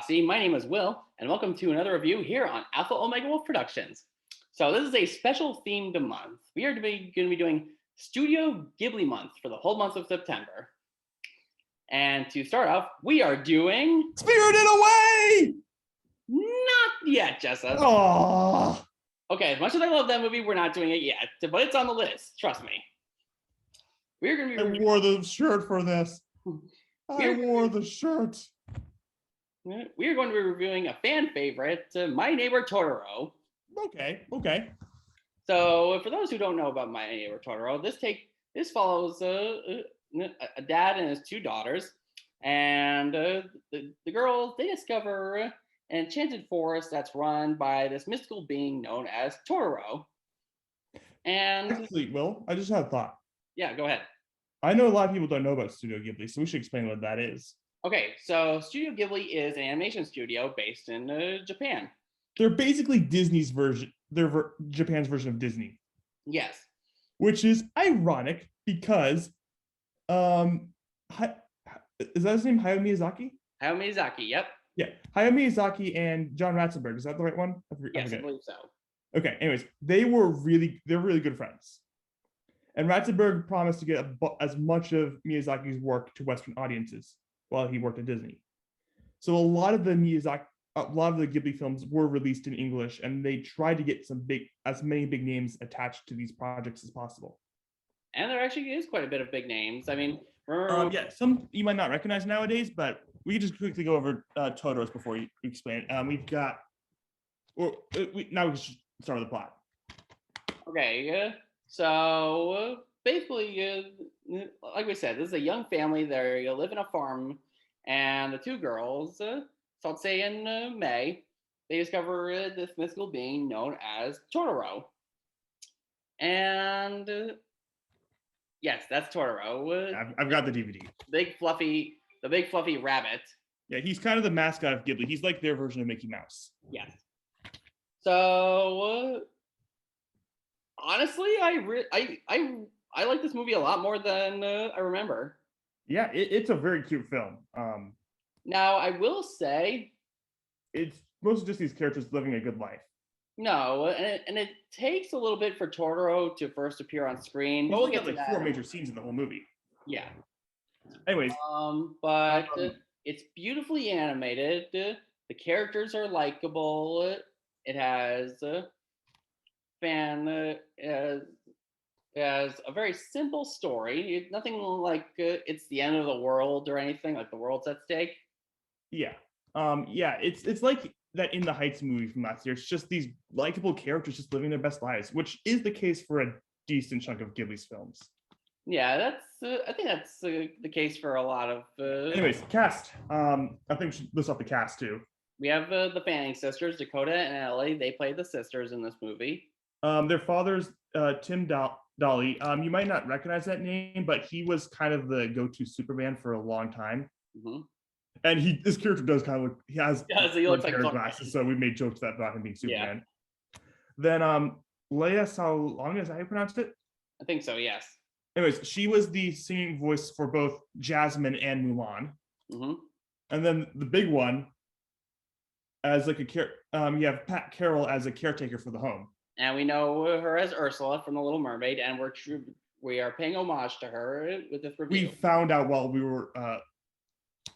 Posse. My name is Will, and welcome to another review here on Alpha Omega Wolf Productions. So this is a special themed month. We are going to be doing Studio Ghibli Month for the whole month of September. And to start off, we are doing Spirited Away! Not yet, Jessa. Oh, Okay, as much as I love that movie, we're not doing it yet, but it's on the list. Trust me. We're going to be. I wore the shirt for this. I wore the shirt. We are going to be reviewing a fan favorite, My Neighbor Tortoro. Okay. So, for those who don't know about My Neighbor Tortoro, this follows a dad and his two daughters, and the girls, they discover an enchanted forest that's run by this mystical being known as Tortoro. And Actually, Will, I just had a thought. Yeah, go ahead. I know a lot of people don't know about Studio Ghibli, so we should explain what that is. Okay, so Studio Ghibli is an animation studio based in Japan. They're basically Disney's version. They're Japan's version of Disney. Yes. Which is ironic because, is that his name? Hayao Miyazaki? Hayao Miyazaki, yep. Yeah, Hayao Miyazaki and John Ratzenberg. Is that the right one? Yes, I believe so. Okay. Anyways, they're really good friends. And Ratzenberg promised to get as much of Miyazaki's work to Western audiences while he worked at Disney. So a lot of the Ghibli films were released in English, and they tried to get as many big names attached to these projects as possible. And there actually is quite a bit of big names. I mean, some you might not recognize nowadays, but we can just quickly go over Totoro's before you explain it. We've got, now we can start with the plot. Okay, so basically, like we said, this is a young family. They live in a farm, and the two girls, Saltse and May, they discover this mystical being known as Tortoro. And yes, that's Tortoro. I've got the DVD. The big fluffy rabbit. Yeah, he's kind of the mascot of Ghibli. He's like their version of Mickey Mouse. Yes. So honestly, I like this movie a lot more than I remember. Yeah, it's a very cute film. Now I will say, it's mostly just these characters living a good life. No, and it takes a little bit for Tortoro to first appear on screen. We'll get like 4 major scenes in the whole movie. Yeah. Anyways, but it's beautifully animated. The characters are likable. It has a very simple story. Nothing like it's the end of the world or anything like the world's at stake. Yeah. It's like that In the Heights movie from last year. It's just these likable characters just living their best lives, which is the case for a decent chunk of Ghibli's films. Yeah, I think that's the case for a lot of. Anyways, cast. I think we should list off the cast too. We have the Fanning sisters, Dakota and Ellie. They play the sisters in this movie. Their father's Tim Dolly. You might not recognize that name, but he was kind of the go-to Superman for a long time. Mm-hmm. And this character does kind of look. He looks like glasses, so we made jokes about him being Superman. Yeah. Then Leia Salong, is that how you pronounced it? I think so. Yes. Anyways, she was the singing voice for both Jasmine and Mulan. Mm-hmm. And then the big one, as like you have Pat Carroll as a caretaker for the home. And we know her as Ursula from The Little Mermaid, and we are paying homage to her with this review. We found out while we were.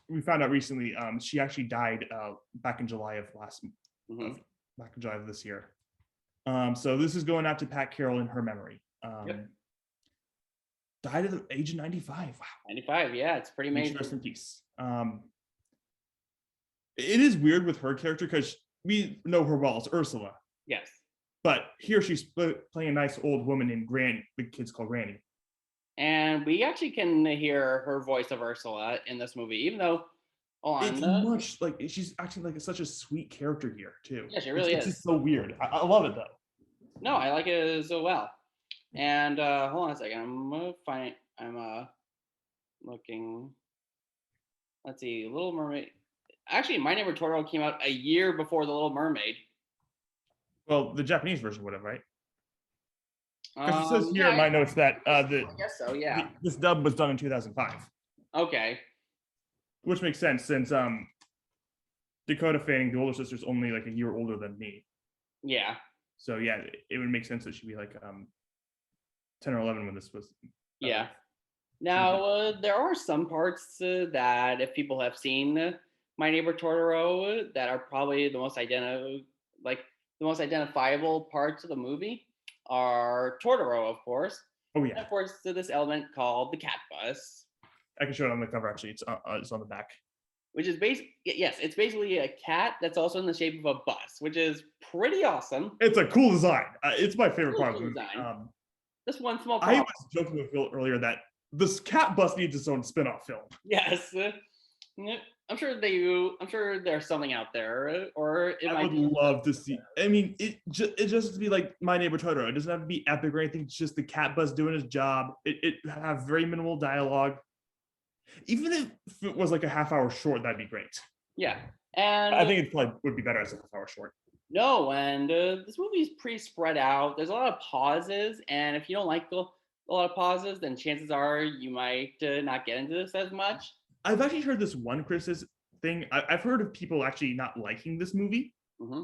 We found out recently. She actually died back in July of back in July of this year. So this is going out to Pat Carroll in her memory. Yep. Died at the age of 95. Wow. 95, yeah, it's pretty amazing. Rest in peace. It is weird with her character because we know her well as Ursula. Yes. But here she's playing a nice old woman named Granny. The kids call Granny. And we actually can hear her voice of Ursula in this movie, even though it's much like she's acting like such a sweet character here too. Yeah, she really is. It's just so weird. I love it though. No, I like it as well. And hold on a second. I'm looking. Let's see, Little Mermaid. Actually, My Neighbor Tortoro came out a year before The Little Mermaid. Well, the Japanese version would have, right? Because it says here in my notes that I guess so, yeah. This dub was done in 2005. Okay. Which makes sense since Dakota Fanning, the older sister's only like a year older than me. Yeah. So yeah, it would make sense that she'd be like 10 or 11 when this was. Yeah. Now, there are some parts that, if people have seen My Neighbor Totoro, that are probably like the most identifiable parts of the movie are Totoro, of course, Oh and yeah, of course this element called the cat bus, I can show it on the cover. Actually, it's on the back. which is yes, it's basically a cat that's also in the shape of a bus, which is pretty awesome. It's a cool design. It's my favorite Really part of the cool movie. design. Just one small I problem. was joking with Phil earlier that this cat bus needs its own spin-off film. Yes. I'm sure they do. I'm sure there's something out there, or it I might would be. love to see. I mean, it just has to be like My Neighbor Totoro. It doesn't have to be epic or anything. It's just the cat bus doing his job. It have very minimal dialogue. Even if it was like a half hour short, that'd be great. Yeah, and I think it probably would be better as a half hour short. no, and this movie is pretty spread out. There's a lot of pauses, and if you don't like a lot of pauses, then chances are you might not get into this as much. I've actually heard this one criticism thing. I've heard of people actually not liking this movie, Hmm.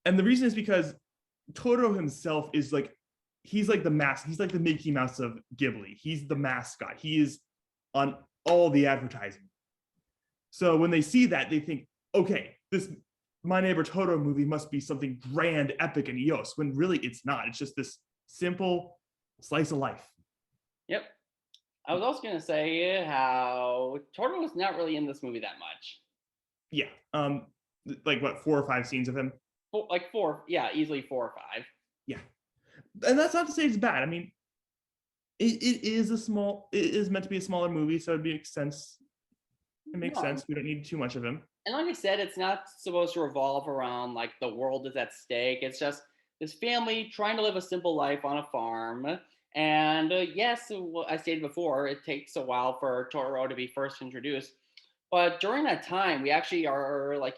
and the reason is because Totoro himself is like he's like the mask. He's like the Mickey Mouse of Ghibli. He's the mascot. He is on all the advertising. So when they see that, they think, okay, this My Neighbor Totoro movie must be something grand, epic, and EOS. When really it's not. It's just this simple slice of life. Yep. I was also gonna say how Totoro was not really in this movie that much. Yeah. Like what, 4 or 5 scenes of him? Like four, yeah, easily 4 or 5. Yeah. And that's not to say it's bad. I mean, it is meant to be a smaller movie, so it makes sense. It makes No, sense. We don't need too much of him. and like I said, it's not supposed to revolve around like the world is at stake. It's just this family trying to live a simple life on a farm. And yes, I stated before, it takes a while for Totoro to be first introduced. But during that time, we actually are like,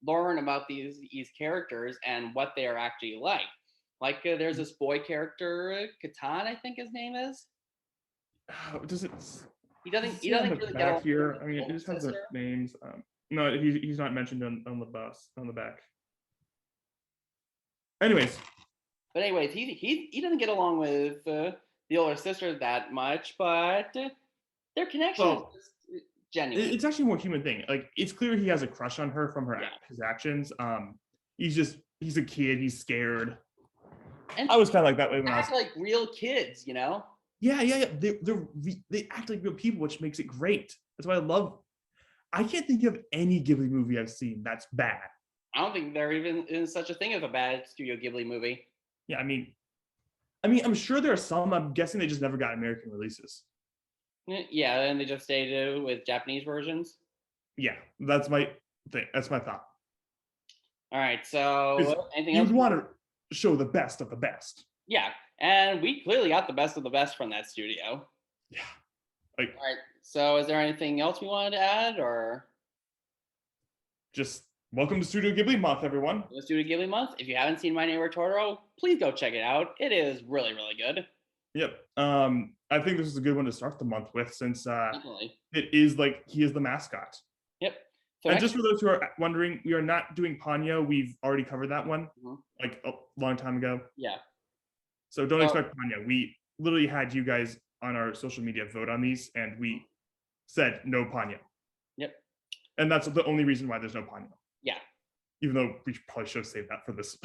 learn about these characters and what they are actually like. Like there's this boy character, Katan, I think his name is. Does it? He Does doesn't it he say on doesn't the really get back along with here? his I mean, it older just has the sister. names. No, he's not mentioned on the bus on the back. Anyways, But anyways, he doesn't get along with the older sister that much, but their connection is well, just genuine. it's actually a more human thing. Like it's clear he has a crush on her from Yeah, his actions. He's a kid. He's scared. and I was kind of like that way when I was. act like real kids. Yeah. They act like real people, which makes it great. That's why I love. I can't think of any Ghibli movie I've seen that's bad. I don't think there even is such a thing as a bad Studio Ghibli movie. Yeah, I'm sure there are some. I'm guessing they just never got American releases. Yeah, and they just stayed with Japanese versions. Yeah, that's my thing. That's my thought. All right, so anything else? You'd want to show the best of the best. Yeah, and we clearly got the best of the best from that studio. Yeah. Like, All right, so is there anything else we wanted to add, or just welcome to Studio Ghibli Month, everyone. the Studio Ghibli Month? If you haven't seen My Neighbor Totoro, please go check it out. It is really, really good. Yep. I think this is a good one to start the month with, since Definitely. it is like he is the mascot. Yep. So And next, just for those who are wondering, we are not doing Ponyo. We've already covered that one Mhm. like a long time ago. Yeah. So don't Oh. expect Ponyo. We literally had you guys on our social media vote on these, and we said no Ponyo. Yep. And that's the only reason why there's no Ponyo. Yeah. Even though we probably should have saved that for this.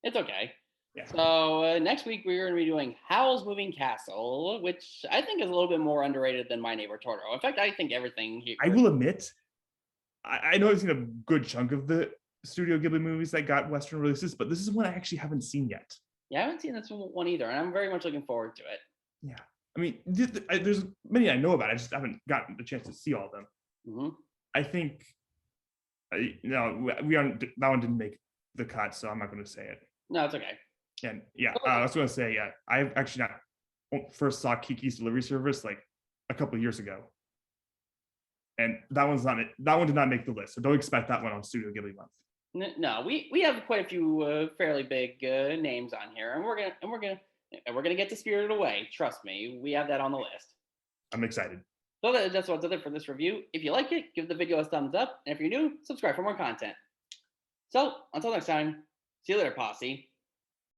It's okay. Yeah. So next week we're going to be doing Howl's Moving Castle, which I think is a little bit more underrated than My Neighbor Totoro. In fact, I think everything here. I will admit, I know I've seen a good chunk of the Studio Ghibli movies that got Western releases, but this is one I actually haven't seen yet. Yeah, I haven't seen this one either, and I'm very much looking forward to it. Yeah. I mean, there's many I know about. I just haven't gotten the chance to see all of them. Mm-hmm. I think, no, we aren't. That one didn't make the cut, so I'm not going to say it. No, it's okay. And yeah, I was going to say, yeah, I actually first saw Kiki's Delivery Service like a couple of years ago, and that one did not make the list. So don't expect that one on Studio Ghibli Month. No, we have quite a few fairly big names on here, and we're gonna get to Spirited Away. Trust me, we have that on the list. I'm excited. So that's what's it for this review. If you like it, give the video a thumbs up. And if you're new, subscribe for more content. So until next time, see you later, posse.